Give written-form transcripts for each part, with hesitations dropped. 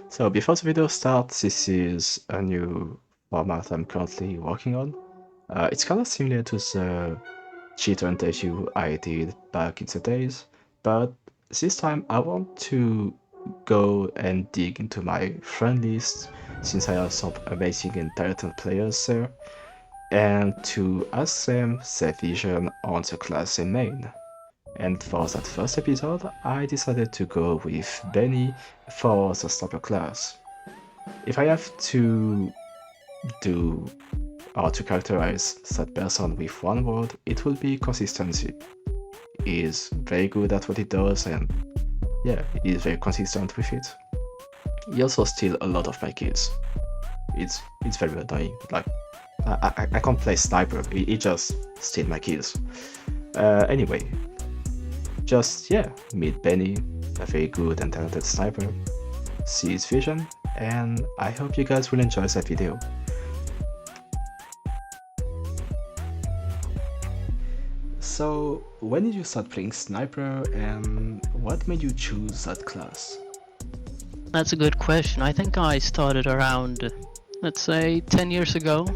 So before the video starts, this is a new format I'm currently working on. It's kind of similar to the cheater interview I did back in the days, but this time I want to go and dig into my friend list since I have some amazing and talented players there, and to ask them their vision on the class they main. And for that first episode, I decided to go with Benny for the sniper class. If I have to do or to characterize that person with one word, it will be consistency. He is very good at what he does, and yeah, he is very consistent with it. He also steals a lot of my kills. It's very annoying. Like I can't play sniper. He just steals my kills. Anyway, just yeah, meet Benny, a very good and talented sniper. See his vision, and I hope you guys will enjoy that video. So, when did you start playing sniper, and what made you choose that class? That's a good question. I think I started around, let's say, 10 years ago.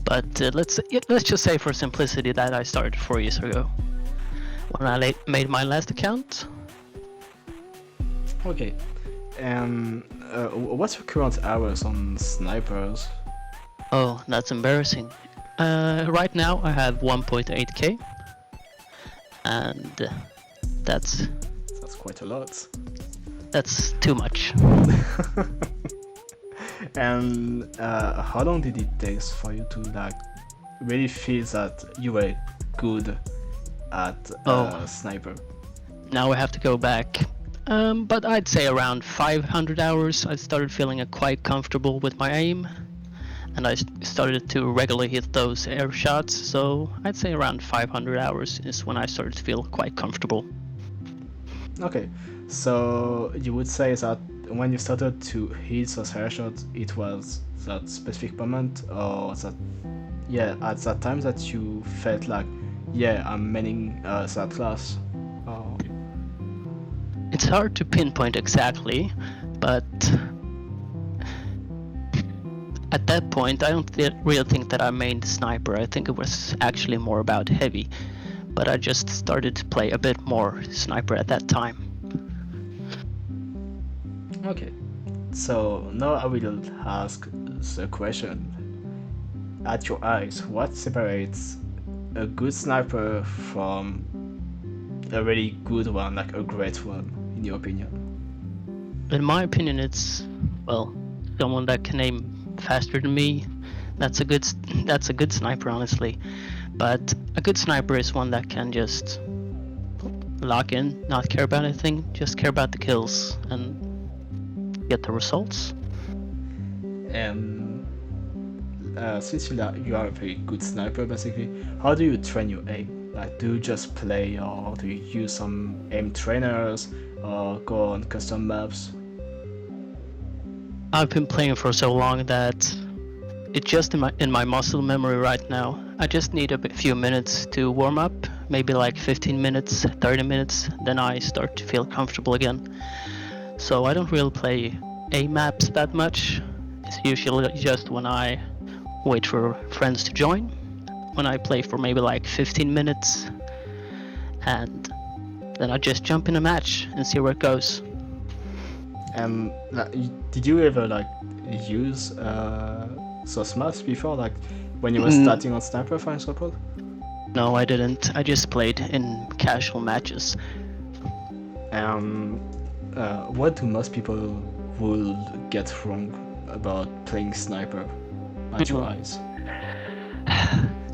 But let's just say for simplicity that I started 4 years ago, when I made my last account. Okay, and what's your current hours on snipers? Oh, that's embarrassing. Right now I have 1.8k, and that's quite a lot. That's too much. And how long did it take for you to like really feel that you were good at sniper? Now I have to go back. But I'd say around 500 hours I started feeling quite comfortable with my aim, and I started to regularly hit those air shots, so I'd say around 500 hours is when I started to feel quite comfortable. Okay, so you would say that when you started to hit those air shots, it was that specific moment, or that, yeah, at that time that you felt like, yeah, I'm maining that class? Oh. It's hard to pinpoint exactly, but at that point I don't really think that I mained sniper. I think it was actually more about heavy, but I just started to play a bit more sniper at that time. Okay, so now I will ask the question. At your eyes, what separates a good sniper from a really good one, like a great one, in your opinion? In my opinion, it's, well, someone that can aim faster than me. That's a good sniper, honestly. But a good sniper is one that can just lock in, not care about anything, just care about the kills and get the results. And since you are a very good sniper, basically, how do you train your aim? Like, do you just play, or do you use some aim trainers, or go on custom maps? I've been playing for so long that it's just in my muscle memory right now. I just need a few minutes to warm up, maybe like 15 minutes, 30 minutes, then I start to feel comfortable again. So I don't really play aim maps that much. It's usually just when I wait for friends to join, when I play for maybe like 15 minutes, and then I just jump in a match and see where it goes. And did you ever like use those maps before, like when you were starting on sniper, for example? No, I didn't. I just played in casual matches. What do most people will get wrong about playing sniper at your eyes?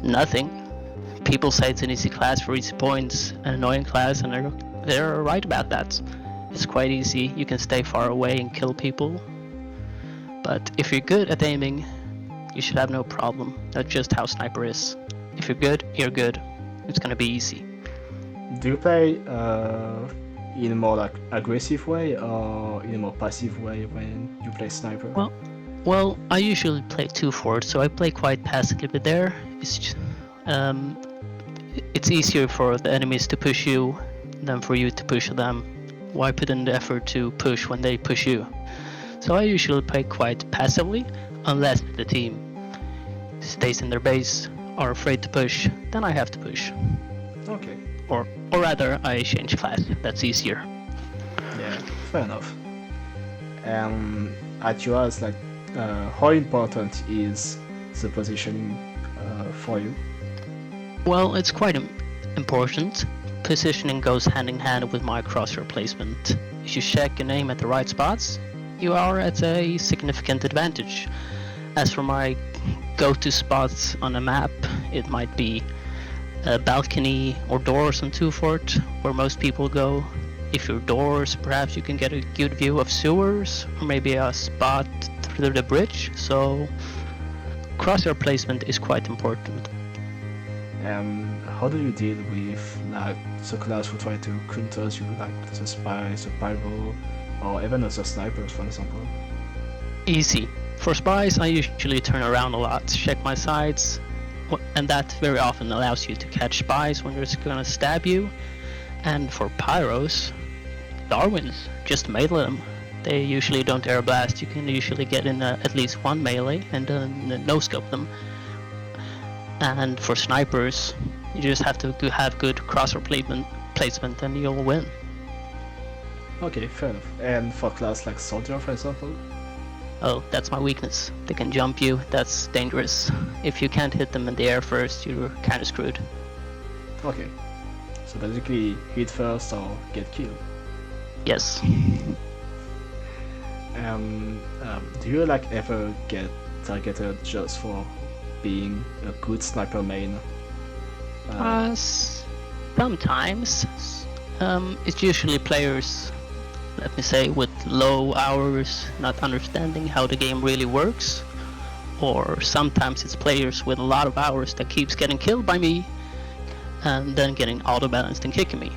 Nothing. People say it's an easy class for easy points, an annoying class, and they're right about that. It's quite easy. You can stay far away and kill people. But if you're good at aiming, you should have no problem. That's just how sniper is. If you're good, you're good. It's gonna be easy. Do you play in a more like aggressive way, or in a more passive way when you play sniper? Well, I usually play 2 forward, so I play quite passively there. It's easier for the enemies to push you than for you to push them. Why put in the effort to push when they push you? So I usually play quite passively, unless the team stays in their base, are afraid to push, then I have to push. Okay. Or rather, I change class. That's easier. Yeah, fair enough. At yours, like, how important is the positioning for you? Well, it's quite important. Positioning goes hand in hand with my crosshair placement. If you check and aim at the right spots, you are at a significant advantage. As for my go-to spots on a map, it might be a balcony or doors on 2 fort, where most people go. If you're doors, perhaps you can get a good view of sewers, or maybe a spot through the bridge. So crosshair placement is quite important. How do you deal with like the class who try to counter you, like the spies, the pyro, or even the snipers, for example? Easy. For spies, I usually turn around a lot, check my sides, and that very often allows you to catch spies when they're gonna stab you. And for pyros, Darwins, just melee them. They usually don't air blast. You can usually get in at least one melee and then no-scope them. And for snipers, you just have to have good crosshair placement and you'll win. Okay, fair enough. And for class like soldier, for example? Oh, that's my weakness. They can jump you, that's dangerous. If you can't hit them in the air first, you're kinda screwed. Okay. So basically, hit first or get killed. Yes. Do you like ever get targeted just for being a good sniper main? Sometimes. It's usually players, let me say, with low hours, not understanding how the game really works. Or sometimes it's players with a lot of hours that keeps getting killed by me and then getting auto-balanced and kicking me.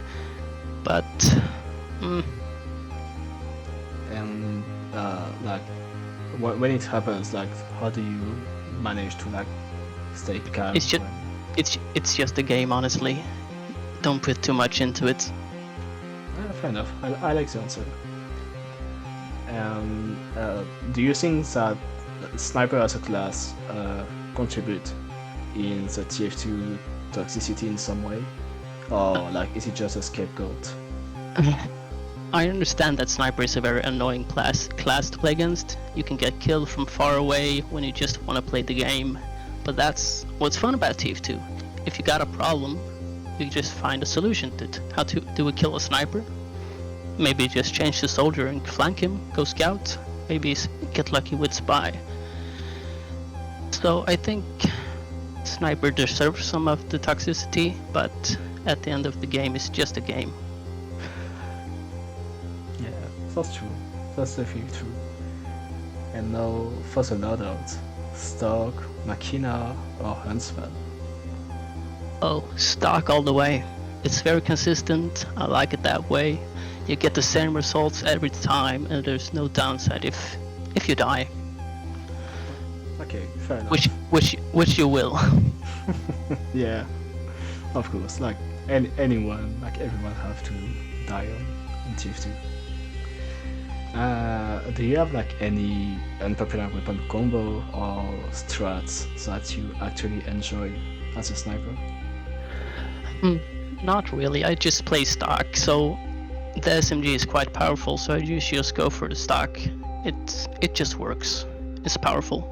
But like when it happens, like how do you manage to like stay calm? It's just a game, honestly. Don't put too much into it. Fair enough. I like the answer. Do you think that sniper as a class contribute in the TF2 toxicity in some way, or like is it just a scapegoat? I understand that sniper is a very annoying class to play against. You can get killed from far away when you just want to play the game. But that's what's fun about TF2. If you got a problem, you just find a solution to it. How do we kill a sniper? Maybe just change the soldier and flank him, go scout. Maybe get lucky with spy. So I think sniper deserves some of the toxicity, but at the end of the game, it's just a game. Yeah, that's true. That's definitely true. And now for the loadouts, stock, machina, or huntsman. Oh, stock all the way. It's very consistent. I like it that way. You get the same results every time, and there's no downside if you die. Okay, fair enough. Which you will. Yeah, of course. Like anyone, like everyone have to die on TF2. Do you have like any unpopular weapon combo or strats that you actually enjoy as a sniper? Not really. I just play stock. So the SMG is quite powerful, so I usually just go for the stock. It just works. It's powerful.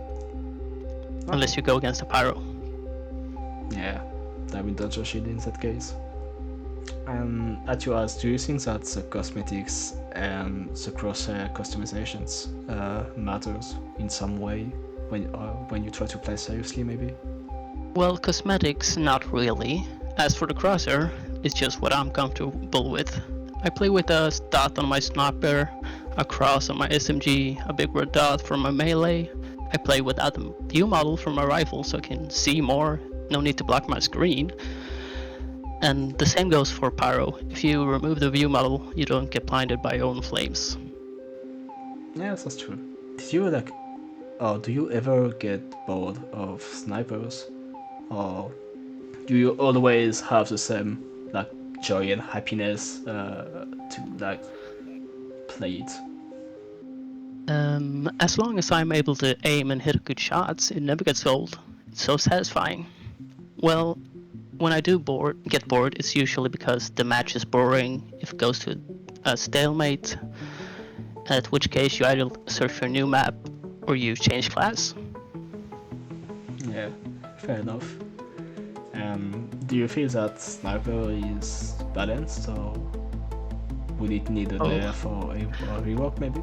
Okay. Unless you go against a pyro. Yeah, that will dodge your shield in that case. And at yours, do you think that the cosmetics and the crosshair customizations matters in some way when you try to play seriously, maybe? Well, cosmetics, not really. As for the crosshair, it's just what I'm comfortable with. I play with a dot on my sniper, a cross on my SMG, a big red dot for my melee. I play without the view model for my rifle so I can see more, no need to block my screen. And the same goes for pyro. If you remove the view model, you don't get blinded by your own flames. Yes, that's true. Do you ever get bored of snipers? Or do you always have the same like joy and happiness to like play it? As long as I'm able to aim and hit good shots, it never gets old. It's so satisfying. Well, when I do get bored, it's usually because the match is boring, if it goes to a stalemate, at which case you either search for a new map or you change class. Yeah, fair enough. Do you feel that sniper is balanced, or would it need a nerf or a rework maybe?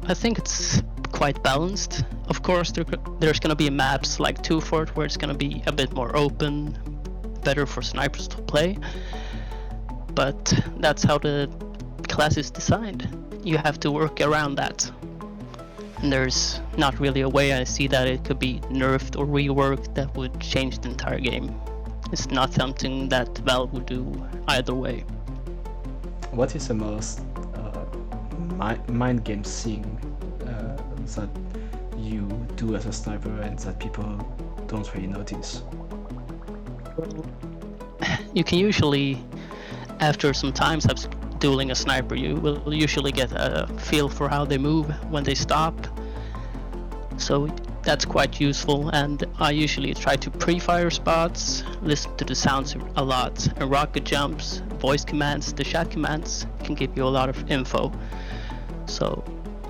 I think it's quite balanced. Of course, there's gonna be maps like 2 Fort where it's gonna be a bit more open, better for snipers to play. But that's how the class is designed. You have to work around that. And there's not really a way I see that it could be nerfed or reworked that would change the entire game. It's not something that Valve would do either way. What is the most mind game thing that you do as a sniper and that people don't really notice? You can usually, after some time dueling a sniper, you will usually get a feel for how they move when they stop. So that's quite useful, and I usually try to pre-fire spots, listen to the sounds a lot, and rocket jumps, voice commands, the chat commands can give you a lot of info. So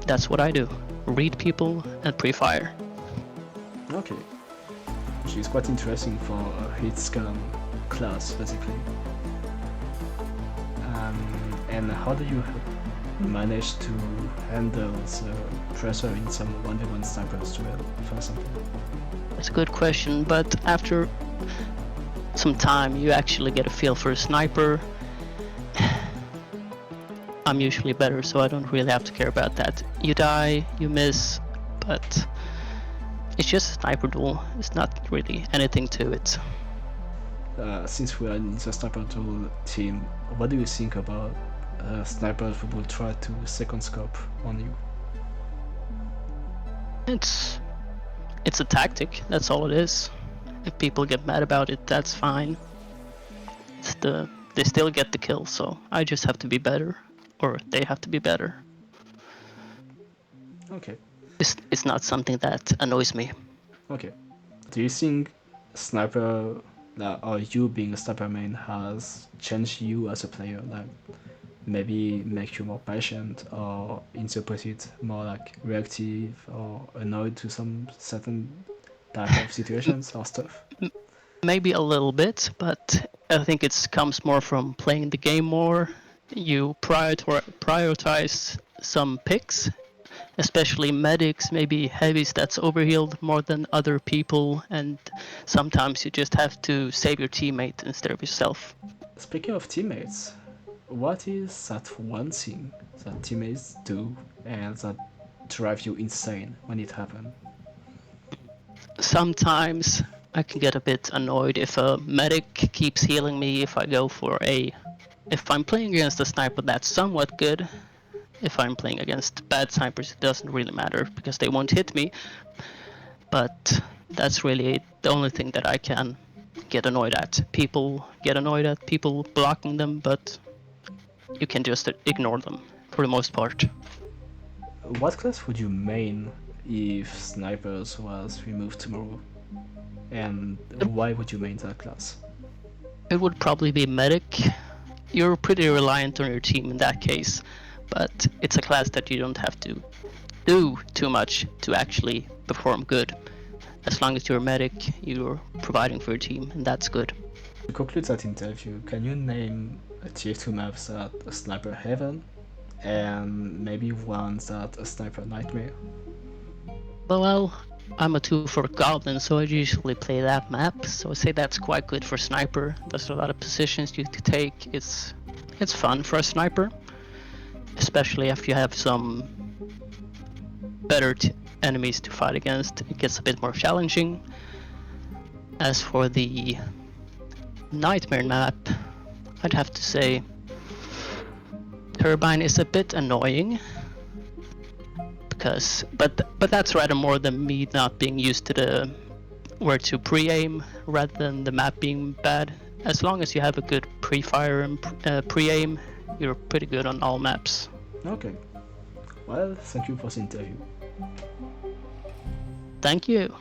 that's what I do, read people and pre-fire. Okay, which is quite interesting for a hit scan class basically. And how do you manage to handle the pressure in some 1v1 snipers duel, for example? That's a good question, but after some time you actually get a feel for a sniper. I'm usually better, so I don't really have to care about that. You die, you miss, but it's just a sniper duel. It's not really anything to it. Since we are in the sniper duel team, what do you think about snipers who will try to second scope on you? It's a tactic, that's all it is. If people get mad about it, that's fine. They still get the kill, so I just have to be better. Or they have to be better. Okay. It's not something that annoys me. Okay. Do you think sniper, or you being a sniper main, has changed you as a player? Like maybe make you more patient, or in the opposite, more like reactive or annoyed to some certain type of situations or stuff? Maybe a little bit, but I think it comes more from playing the game more. You prioritize some picks, especially medics, maybe heavies that's overhealed more than other people, and sometimes you just have to save your teammate instead of yourself. Speaking of teammates, what is that one thing that teammates do and that drives you insane when it happens? Sometimes I can get a bit annoyed if a medic keeps healing me if if I'm playing against a sniper that's somewhat good. If I'm playing against bad snipers, it doesn't really matter because they won't hit me. But that's really the only thing that I can get annoyed at. People get annoyed at people blocking them, but you can just ignore them for the most part. What class would you main if snipers was removed tomorrow? And why would you main that class? It would probably be medic. You're pretty reliant on your team in that case, but it's a class that you don't have to do too much to actually perform good. As long as you're a medic, you're providing for your team, and that's good. To conclude that interview, can you name a TF2 map that a sniper heaven and maybe one that a sniper nightmare? Well, I'm a 2 for Goblin, so I usually play that map, so I say that's quite good for sniper. There's a lot of positions you can take. It's fun for a sniper, especially if you have some better enemies to fight against. It gets a bit more challenging. As for the nightmare map, I'd have to say Turbine is a bit annoying. But that's rather more than me not being used to where to pre-aim rather than the map being bad. As long as you have a good pre-fire and pre-aim, you're pretty good on all maps. Okay. Well, thank you for the interview. Thank you.